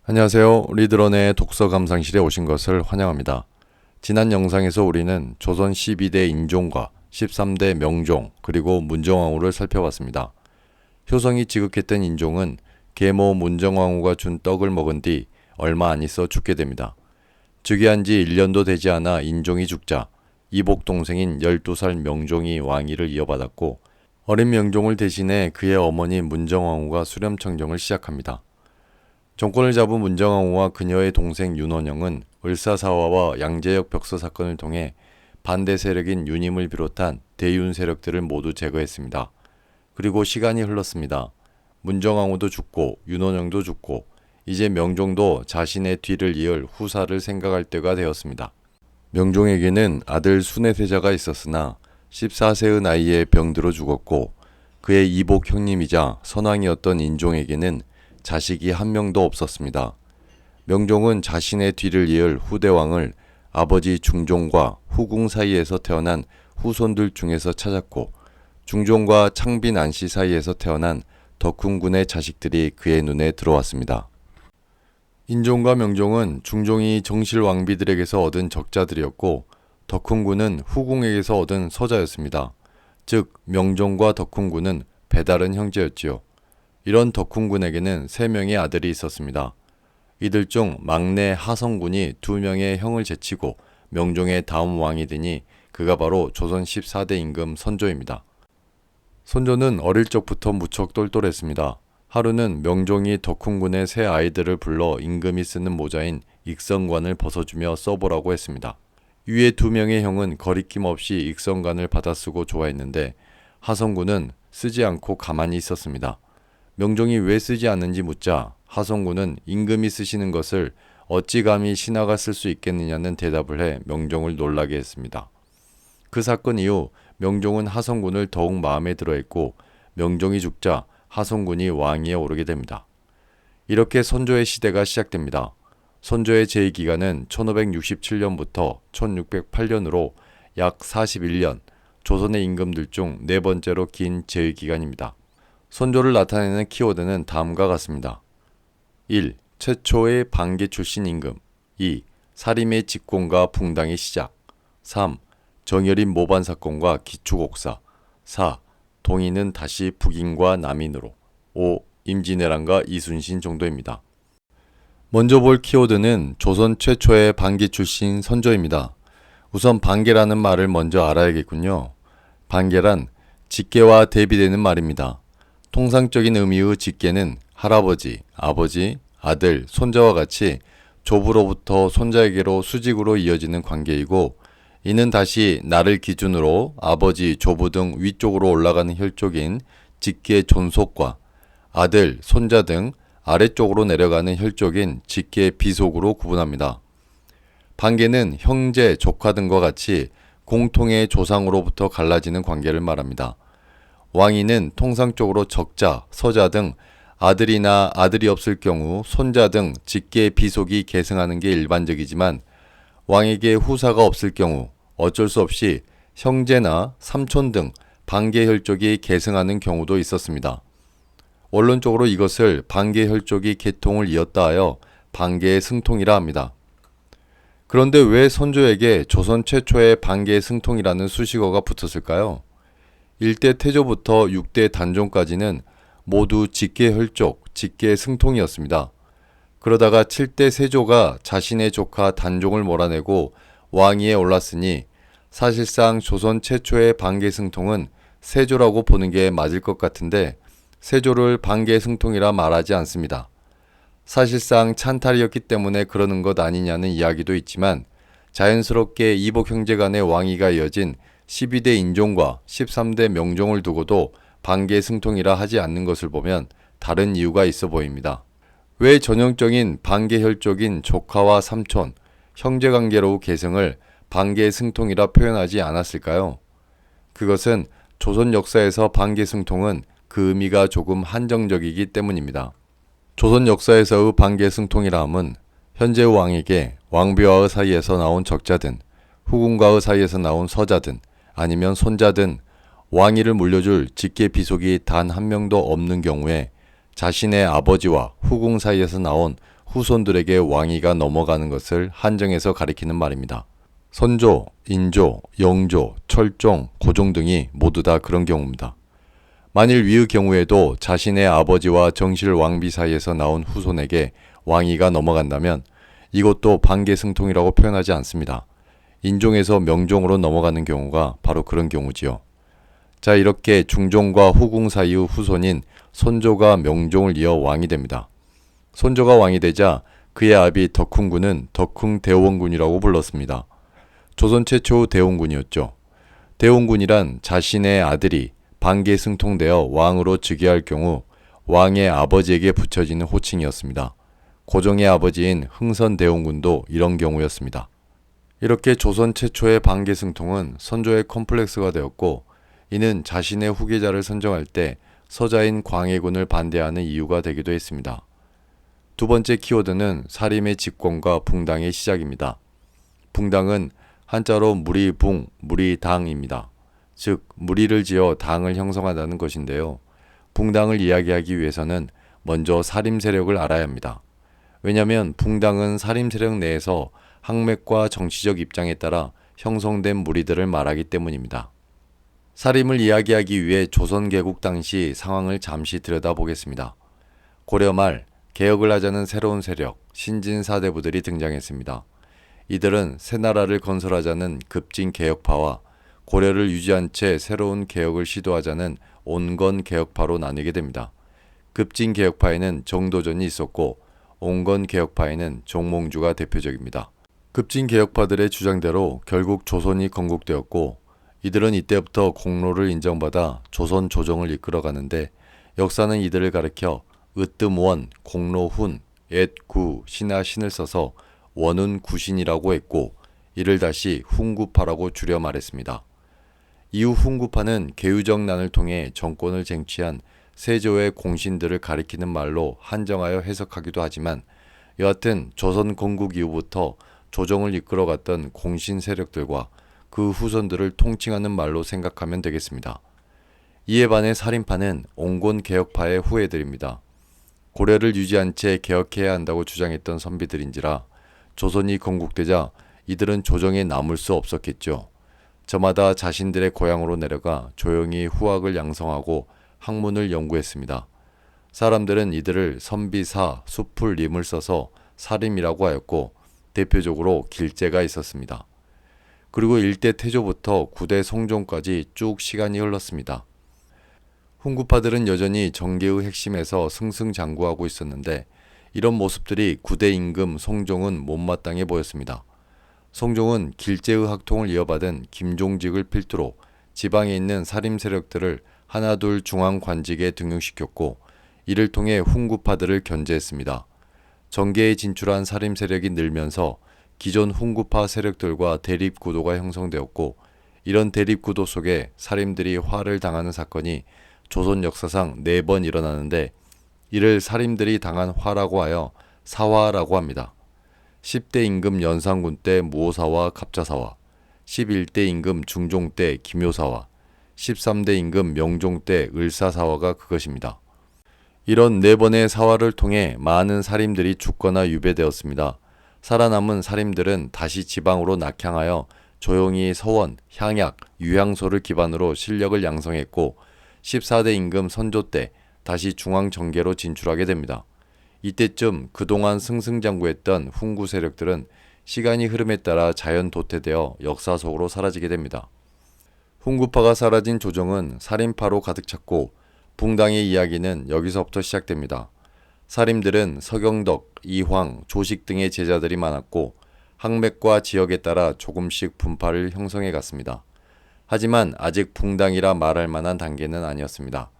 안녕하세요. 리드런의 독서 감상실에 오신 것을 환영합니다. 지난 영상에서 우리는 조선 12대 인종과 13대 명종 그리고 문정왕후를 살펴봤습니다. 효성이 지극했던 인종은 계모 문정왕후가 준 떡을 먹은 뒤 얼마 안 있어 죽게 됩니다. 즉위한 지 1년도 되지 않아 인종이 죽자 이복 동생인 12살 명종이 왕위를 이어받았고 어린 명종을 대신해 그의 어머니 문정왕후가 수렴청정을 시작합니다. 정권을 잡은 문정왕후와 그녀의 동생 윤원영은 을사사화와 양재역 벽서 사건을 통해 반대 세력인 윤임을 비롯한 대윤 세력들을 모두 제거했습니다. 그리고 시간이 흘렀습니다. 문정왕후도 죽고 윤원영도 죽고 이제 명종도 자신의 뒤를 이을 후사를 생각할 때가 되었습니다. 명종에게는 아들 순애세자가 있었으나 14세의 나이에 병들어 죽었고 그의 이복 형님이자 선왕이었던 인종에게는 자식이 한 명도 없었습니다. 명종은 자신의 뒤를 이을 후대왕을 아버지 중종과 후궁 사이에서 태어난 후손들 중에서 찾았고 중종과 창빈 안씨 사이에서 태어난 덕훈군의 자식들이 그의 눈에 들어왔습니다. 인종과 명종은 중종이 정실 왕비들에게서 얻은 적자들이었고 덕훈군은 후궁에게서 얻은 서자였습니다. 즉 명종과 덕훈군은 배다른 형제였지요. 이런 덕훈군에게는 3명의 아들이 있었습니다. 이들 중 막내 하성군이 2명의 형을 제치고 명종의 다음 왕이 되니 그가 바로 조선 14대 임금 선조입니다. 선조는 어릴 적부터 무척 똘똘했습니다. 하루는 명종이 덕훈군의 세 아이들을 불러 임금이 쓰는 모자인 익성관을 벗어주며 써보라고 했습니다. 위의 2명의 형은 거리낌 없이 익성관을 받아 쓰고 좋아했는데 하성군은 쓰지 않고 가만히 있었습니다. 명종이 왜 쓰지 않는지 묻자 하성군은 임금이 쓰시는 것을 어찌 감히 신하가 쓸 수 있겠느냐는 대답을 해 명종을 놀라게 했습니다. 그 사건 이후 명종은 하성군을 더욱 마음에 들어했고 명종이 죽자 하성군이 왕위에 오르게 됩니다. 이렇게 선조의 시대가 시작됩니다. 선조의 제위기간은 1567년부터 1608년으로 약 41년, 조선의 임금들 중 4번째로 긴 제위기간입니다. 선조를 나타내는 키워드는 다음과 같습니다. 1. 최초의 반기 출신 임금. 2. 사림의 집권과 붕당의 시작. 3. 정여림 모반 사건과 기초곡사. 4. 동인은 다시 북인과 남인으로. 5. 임진왜란과 이순신 정도입니다. 먼저 볼 키워드는 조선 최초의 반기 출신 선조입니다. 우선 반계라는 말을 먼저 알아야겠군요. 반계란 직계와 대비되는 말입니다. 통상적인 의미의 직계는 할아버지, 아버지, 아들, 손자와 같이 조부로부터 손자에게로 수직으로 이어지는 관계이고 이는 다시 나를 기준으로 아버지, 조부 등 위쪽으로 올라가는 혈족인 직계 존속과 아들, 손자 등 아래쪽으로 내려가는 혈족인 직계 비속으로 구분합니다. 반계는 형제, 조카 등과 같이 공통의 조상으로부터 갈라지는 관계를 말합니다. 왕위는 통상적으로 적자, 서자 등 아들이나 아들이 없을 경우 손자 등 직계 비속이 계승하는 게 일반적이지만 왕에게 후사가 없을 경우 어쩔 수 없이 형제나 삼촌 등 반계 혈족이 계승하는 경우도 있었습니다. 원론적으로 이것을 반계 혈족이 계통을 이었다 하여 반계의 승통이라 합니다. 그런데 왜 선조에게 조선 최초의 반계의 승통이라는 수식어가 붙었을까요? 1대 태조부터 6대 단종까지는 모두 직계 혈족, 직계 승통이었습니다. 그러다가 7대 세조가 자신의 조카 단종을 몰아내고 왕위에 올랐으니 사실상 조선 최초의 반계 승통은 세조라고 보는 게 맞을 것 같은데 세조를 반계 승통이라 말하지 않습니다. 사실상 찬탈이었기 때문에 그러는 것 아니냐는 이야기도 있지만 자연스럽게 이복 형제 간의 왕위가 이어진 12대 인종과 13대 명종을 두고도 반계 승통이라 하지 않는 것을 보면 다른 이유가 있어 보입니다. 왜 전형적인 반계 혈족인 조카와 삼촌, 형제관계로 계승을 반계 승통이라 표현하지 않았을까요? 그것은 조선 역사에서 반계 승통은 그 의미가 조금 한정적이기 때문입니다. 조선 역사에서의 반계 승통이라 함은 현재의 왕에게 왕비와의 사이에서 나온 적자든 후궁과의 사이에서 나온 서자든 아니면 손자든 왕위를 물려줄 직계 비속이 단 한 명도 없는 경우에 자신의 아버지와 후궁 사이에서 나온 후손들에게 왕위가 넘어가는 것을 한정해서 가리키는 말입니다. 선조, 인조, 영조, 철종, 고종 등이 모두 다 그런 경우입니다. 만일 위의 경우에도 자신의 아버지와 정실 왕비 사이에서 나온 후손에게 왕위가 넘어간다면 이것도 반계승통이라고 표현하지 않습니다. 인종에서 명종으로 넘어가는 경우가 바로 그런 경우지요. 자, 이렇게 중종과 후궁 사이의 후손인 선조가 명종을 이어 왕이 됩니다. 선조가 왕이 되자 그의 아비 덕훈군은 덕흥대원군이라고 불렀습니다. 조선 최초의 대원군이었죠. 대원군이란 자신의 아들이 반계승통되어 왕으로 즉위할 경우 왕의 아버지에게 붙여지는 호칭이었습니다. 고종의 아버지인 흥선대원군도 이런 경우였습니다. 이렇게 조선 최초의 반계승통은 선조의 컴플렉스가 되었고 이는 자신의 후계자를 선정할 때 서자인 광해군을 반대하는 이유가 되기도 했습니다. 두 번째 키워드는 사림의 집권과 붕당의 시작입니다. 붕당은 한자로 무리붕, 무리당입니다. 즉 무리를 지어 당을 형성한다는 것인데요. 붕당을 이야기하기 위해서는 먼저 사림 세력을 알아야 합니다. 왜냐하면 붕당은 사림 세력 내에서 학맥과 정치적 입장에 따라 형성된 무리들을 말하기 때문입니다. 사림을 이야기하기 위해 조선 개국 당시 상황을 잠시 들여다보겠습니다. 고려 말 개혁을 하자는 새로운 세력, 신진사대부들이 등장했습니다. 이들은 새 나라를 건설하자는 급진 개혁파와 고려를 유지한 채 새로운 개혁을 시도하자는 온건 개혁파로 나뉘게 됩니다. 급진 개혁파에는 정도전이 있었고 온건 개혁파에는 정몽주가 대표적입니다. 급진 개혁파들의 주장대로 결국 조선이 건국되었고 이들은 이때부터 공로를 인정받아 조선 조정을 이끌어가는데 역사는 이들을 가리켜 으뜸원, 공로훈, 앳구, 신하신을 써서 원훈 구신이라고 했고 이를 다시 훈구파라고 줄여 말했습니다. 이후 훈구파는 계유적 난을 통해 정권을 쟁취한 세조의 공신들을 가리키는 말로 한정하여 해석하기도 하지만 여하튼 조선 건국 이후부터 조정을 이끌어갔던 공신 세력들과 그 후손들을 통칭하는 말로 생각하면 되겠습니다. 이에 반해 살인파는 온건 개혁파의 후예들입니다. 고려를 유지한 채 개혁해야 한다고 주장했던 선비들인지라 조선이 건국되자 이들은 조정에 남을 수 없었겠죠. 저마다 자신들의 고향으로 내려가 조용히 후학을 양성하고 학문을 연구했습니다. 사람들은 이들을 선비사, 수풀림을 써서 사림이라고 하였고 대표적으로 길재가 있었습니다. 그리고 1대 태조부터 9대 성종까지 쭉 시간이 흘렀습니다. 훈구파들은 여전히 정계의 핵심에서 승승장구하고 있었는데 이런 모습들이 9대 임금 성종은 못마땅해 보였습니다. 성종은 길재의 학통을 이어받은 김종직을 필두로 지방에 있는 사림 세력들을 하나둘 중앙관직에 등용시켰고 이를 통해 훈구파들을 견제했습니다. 정계에 진출한 사림 세력이 늘면서 기존 훈구파 세력들과 대립구도가 형성되었고 이런 대립구도 속에 사림들이 화를 당하는 사건이 조선 역사상 4번 일어나는데 이를 사림들이 당한 화라고 하여 사화라고 합니다. 10대 임금 연산군 때 무오사와 갑자사화, 11대 임금 중종 때 김효사화, 13대 임금 명종 때 을사사화가 그것입니다. 이런 4번의 사화를 통해 많은 사림들이 죽거나 유배되었습니다. 살아남은 사림들은 다시 지방으로 낙향하여 조용히 서원, 향약, 유향소를 기반으로 실력을 양성했고 14대 임금 선조 때 다시 중앙정계로 진출하게 됩니다. 이때쯤 그동안 승승장구했던 훈구 세력들은 시간이 흐름에 따라 자연 도태되어 역사 속으로 사라지게 됩니다. 훈구파가 사라진 조정은 살인파로 가득 찼고 붕당의 이야기는 여기서부터 시작됩니다. 사림들은 서경덕, 이황, 조식 등의 제자들이 많았고 학맥과 지역에 따라 조금씩 분파를 형성해 갔습니다. 하지만 아직 붕당이라 말할 만한 단계는 아니었습니다.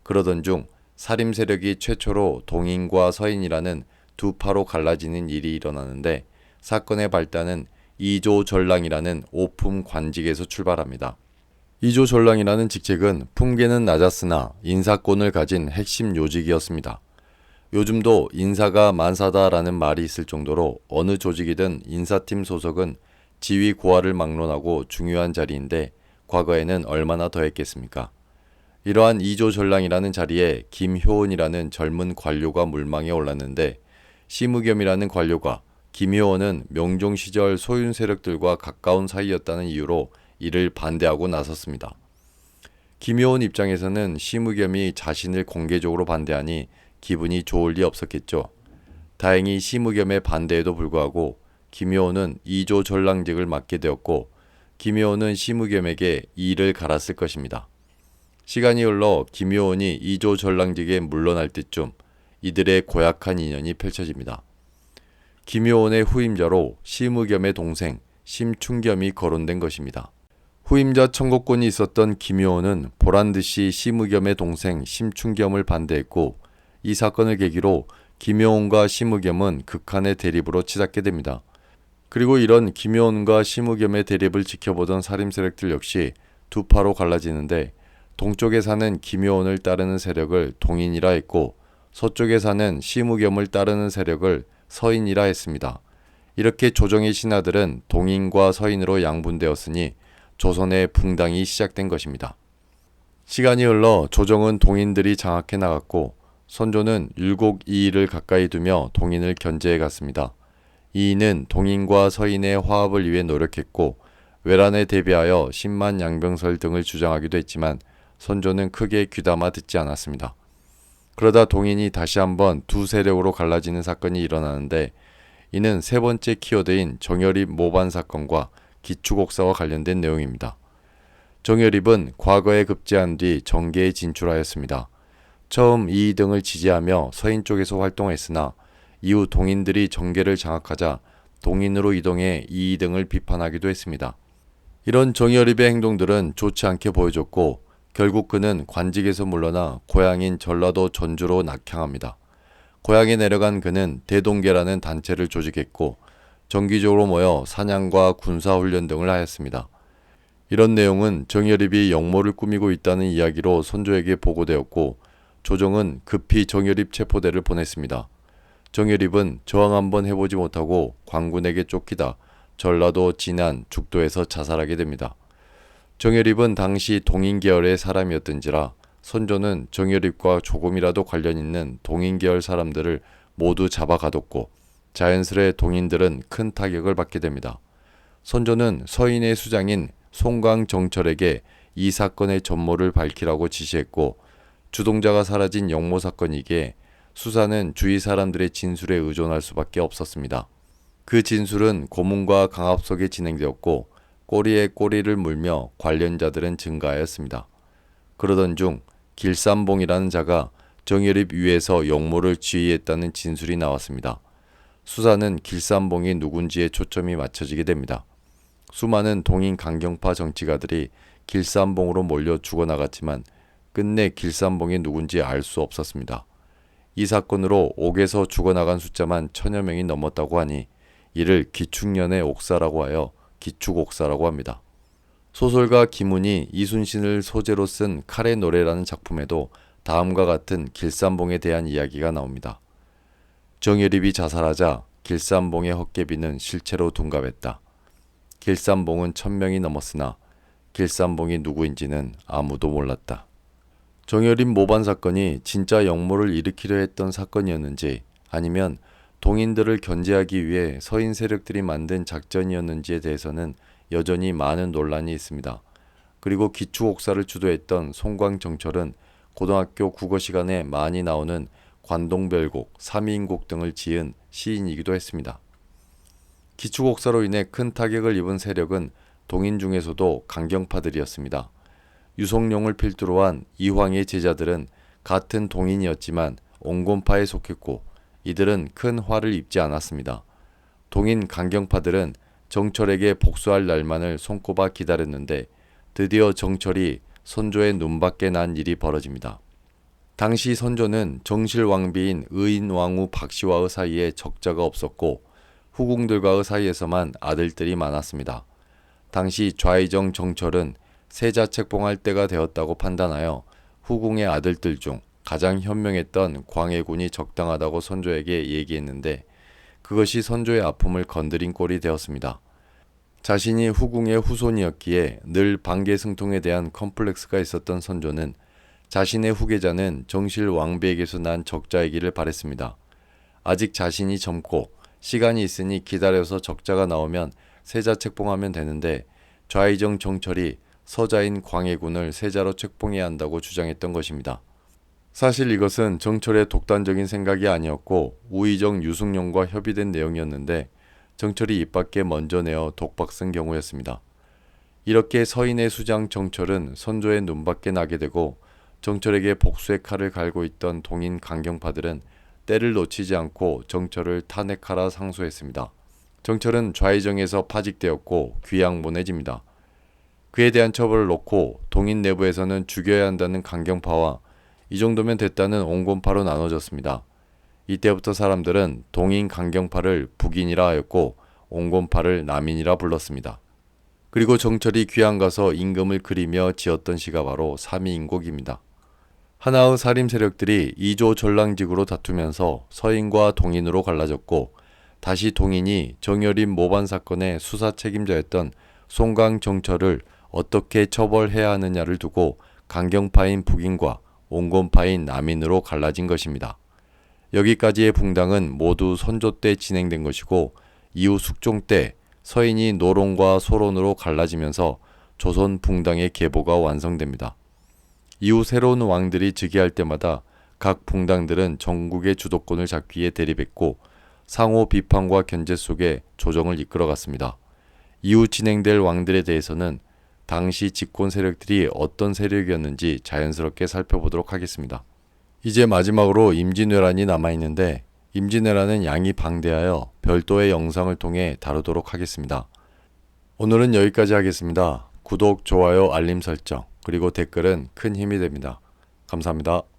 그러던 중 사림 세력이 최초로 동인과 서인이라는 두 파로 갈라지는 일이 일어나는데 사건의 발단은 이조전랑이라는 오품 관직에서 출발합니다. 이조전랑이라는 직책은 품계는 낮았으나 인사권을 가진 핵심 요직이었습니다. 요즘도 인사가 만사다라는 말이 있을 정도로 어느 조직이든 인사팀 소속은 지위 고하를 막론하고 중요한 자리인데 과거에는 얼마나 더했겠습니까? 이러한 이조전랑이라는 자리에 김효은이라는 젊은 관료가 물망에 올랐는데 심의겸이라는 관료가 김효원은 명종 시절 소윤 세력들과 가까운 사이였다는 이유로 이를 반대하고 나섰습니다. 김효원 입장에서는 심의겸이 자신을 공개적으로 반대하니 기분이 좋을 리 없었겠죠. 다행히 심의겸의 반대에도 불구하고 김효원은 2조 전랑직을 맡게 되었고 김효원은 심의겸에게 이를 갈았을 것입니다. 시간이 흘러 김효원이 2조 전랑직에 물러날 때쯤 이들의 고약한 인연이 펼쳐집니다. 김효원의 후임자로 심의겸의 동생 심춘겸이 거론된 것입니다. 후임자 청구권이 있었던 김효원은 보란듯이 심의겸의 동생 심춘겸을 반대했고 이 사건을 계기로 김효원과 심의겸은 극한의 대립으로 치닫게 됩니다. 그리고 이런 김효원과 심의겸의 대립을 지켜보던 살림 세력들 역시 두 파로 갈라지는데 동쪽에 사는 김효원을 따르는 세력을 동인이라 했고 서쪽에 사는 심의겸을 따르는 세력을 서인이라 했습니다. 이렇게 조정의 신하들은 동인과 서인으로 양분되었으니 조선의 붕당이 시작된 것입니다. 시간이 흘러 조정은 동인들이 장악해 나갔고 선조는 율곡 이의를 가까이 두며 동인을 견제해 갔습니다. 이의는 동인과 서인의 화합을 위해 노력했고 외란에 대비하여 10만 양병설 등을 주장하기도 했지만 선조는 크게 귀담아 듣지 않았습니다. 그러다 동인이 다시 한번 두 세력으로 갈라지는 사건이 일어나는데 이는 세 번째 키워드인 정여립 모반 사건과 기축옥사와 관련된 내용입니다. 정여립은 과거에 급제한 뒤 정계에 진출하였습니다. 처음 이의 등을 지지하며 서인 쪽에서 활동했으나 이후 동인들이 정계를 장악하자 동인으로 이동해 이의 등을 비판하기도 했습니다. 이런 정여립의 행동들은 좋지 않게 보여졌고 결국 그는 관직에서 물러나 고향인 전라도 전주로 낙향합니다. 고향에 내려간 그는 대동계라는 단체를 조직했고 정기적으로 모여 사냥과 군사훈련 등을 하였습니다. 이런 내용은 정여립이 역모를 꾸미고 있다는 이야기로 선조에게 보고되었고 조정은 급히 정여립 체포대를 보냈습니다. 정여립은 저항 한번 해보지 못하고 광군에게 쫓기다 전라도 진안 죽도에서 자살하게 됩니다. 정여립은 당시 동인계열의 사람이었던지라 선조는 정여립과 조금이라도 관련 있는 동인계열 사람들을 모두 잡아가뒀고 자연스레 동인들은 큰 타격을 받게 됩니다. 선조는 서인의 수장인 송광정철에게 이 사건의 전모를 밝히라고 지시했고 주동자가 사라진 역모 사건이기에 수사는 주위 사람들의 진술에 의존할 수밖에 없었습니다. 그 진술은 고문과 강압 속에 진행되었고 꼬리에 꼬리를 물며 관련자들은 증가하였습니다. 그러던 중 길삼봉이라는 자가 정여립 위에서 역모를 지휘했다는 진술이 나왔습니다. 수사는 길삼봉이 누군지에 초점이 맞춰지게 됩니다. 수많은 동인 강경파 정치가들이 길삼봉으로 몰려 죽어나갔지만 끝내 길삼봉이 누군지 알 수 없었습니다. 이 사건으로 옥에서 죽어나간 숫자만 1000여 명이 넘었다고 하니 이를 기축년의 옥사라고 하여 기축옥사라고 합니다. 소설가 김훈이 이순신을 소재로 쓴 칼의 노래라는 작품에도 다음과 같은 길삼봉에 대한 이야기가 나옵니다. 정여립이 자살하자 길삼봉의 헛개비는 실체로 둔갑했다. 길삼봉은 1000명이 넘었으나 길삼봉이 누구인지는 아무도 몰랐다. 정여립 모반 사건이 진짜 역모를 일으키려 했던 사건이었는지 아니면 동인들을 견제하기 위해 서인 세력들이 만든 작전이었는지에 대해서는 여전히 많은 논란이 있습니다. 그리고 기축옥사를 주도했던 송광정철은 고등학교 국어 시간에 많이 나오는 관동별곡, 삼인곡 등을 지은 시인이기도 했습니다. 기축옥사로 인해 큰 타격을 입은 세력은 동인 중에서도 강경파들이었습니다. 유성룡을 필두로 한 이황의 제자들은 같은 동인이었지만 온건파에 속했고 이들은 큰 화를 입지 않았습니다. 동인 강경파들은 정철에게 복수할 날만을 손꼽아 기다렸는데 드디어 정철이 선조의 눈밖에 난 일이 벌어집니다. 당시 선조는 정실왕비인 의인왕후 박씨와의 사이에 적자가 없었고 후궁들과의 사이에서만 아들들이 많았습니다. 당시 좌의정 정철은 세자 책봉할 때가 되었다고 판단하여 후궁의 아들들 중 가장 현명했던 광해군이 적당하다고 선조에게 얘기했는데 그것이 선조의 아픔을 건드린 꼴이 되었습니다. 자신이 후궁의 후손이었기에 늘 반계승통에 대한 컴플렉스가 있었던 선조는 자신의 후계자는 정실 왕비에게서 난 적자이기를 바랬습니다. 아직 자신이 젊고 시간이 있으니 기다려서 적자가 나오면 세자 책봉하면 되는데 좌의정 정철이 서자인 광해군을 세자로 책봉해야 한다고 주장했던 것입니다. 사실 이것은 정철의 독단적인 생각이 아니었고 우의정 유승룡과 협의된 내용이었는데 정철이 입 밖에 먼저 내어 독박 쓴 경우였습니다. 이렇게 서인의 수장 정철은 선조의 눈밖에 나게 되고 정철에게 복수의 칼을 갈고 있던 동인 강경파들은 때를 놓치지 않고 정철을 탄핵하라 상소했습니다. 정철은 좌의정에서 파직되었고 귀양 보내집니다. 그에 대한 처벌을 놓고 동인 내부에서는 죽여야 한다는 강경파와 이 정도면 됐다는 온건파로 나눠졌습니다. 이때부터 사람들은 동인 강경파를 북인이라 하였고 온건파를 남인이라 불렀습니다. 그리고 정철이 귀양 가서 임금을 그리며 지었던 시가 바로 삼이인곡입니다. 하나의 살림 세력들이 이조 전랑직으로 다투면서 서인과 동인으로 갈라졌고 다시 동인이 정여림 모반 사건의 수사 책임자였던 송강 정철을 어떻게 처벌해야 하느냐를 두고 강경파인 북인과 온건파인 남인으로 갈라진 것입니다. 여기까지의 붕당은 모두 선조 때 진행된 것이고 이후 숙종 때 서인이 노론과 소론으로 갈라지면서 조선 붕당의 계보가 완성됩니다. 이후 새로운 왕들이 즉위할 때마다 각 붕당들은 전국의 주도권을 잡기 위해 대립했고 상호 비판과 견제 속에 조정을 이끌어갔습니다. 이후 진행될 왕들에 대해서는 당시 집권 세력들이 어떤 세력이었는지 자연스럽게 살펴보도록 하겠습니다. 이제 마지막으로 임진왜란이 남아있는데 임진왜란은 양이 방대하여 별도의 영상을 통해 다루도록 하겠습니다. 오늘은 여기까지 하겠습니다. 구독, 좋아요, 알림 설정, 그리고 댓글은 큰 힘이 됩니다. 감사합니다.